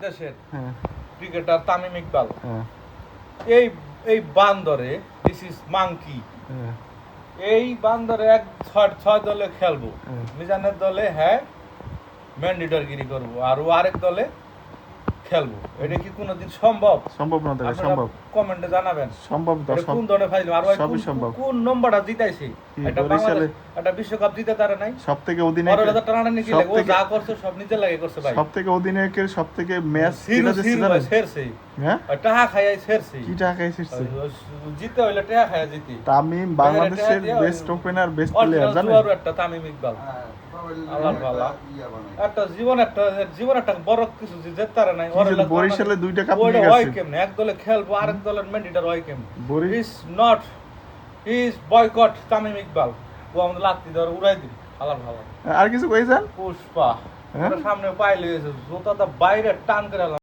দেশের ক্রিকেটার তামিম ইকবাল এই বান্দরে this is monkey এই বান্দরে এক ছয় দলে খেলবো মিজানের দলে হ্যাঁ ম্যান্ডেটরগিরি করবো আর ও আরেক দলে খেলবো। এটা কি কোনোদিন সম্ভব? সম্ভব না, দাদা সম্ভব। কমেন্টে জানাবেন সম্ভব তো, কোন ধরনের ফাইল আর সবই সম্ভব। কোন নম্বরটা জিতাইছে এটা বাংলাদেশ এটা বিশ্বকাপ জিতে তারে নাই সবথেকে অধিনায়ক 12,000 টাকা নিয়ে গেলে ও যা করছে সব নিজে লাগে করছে ভাই। সবথেকে অধিনায়কের সবথেকে ম্যাচ কিনা দিছে ছেড়ছে হ্যাঁ টাকা খাইয়া ছেড়ছে কি টাকা খাইছে জিতে হইলে টাকা খাইয়া জিতে। তামিম বাংলাদেশের বেস্ট ওপেনার বেস্ট প্লেয়ার জানেন আর একটা তামিম ইকবাল আল্লাহ ভালো একটা জীবন একটা বড় কিছু জেতারে নাই ওর বরিশালে দুইটা কাপ নিয়ে গেছে। গেছে কেমনে এক দলে খেলবো আরেক দলের ম্যান্ডেটর হয় কেমনে? Is not is boycott Tamim Iqbal ও আমাদের লাত্তি ধরে উড়াই দিন আল্লাহ ভালো। আর কিছু কইছেন পুষ্পা সামনে পাইলে জুতাটা বাইরে টান করে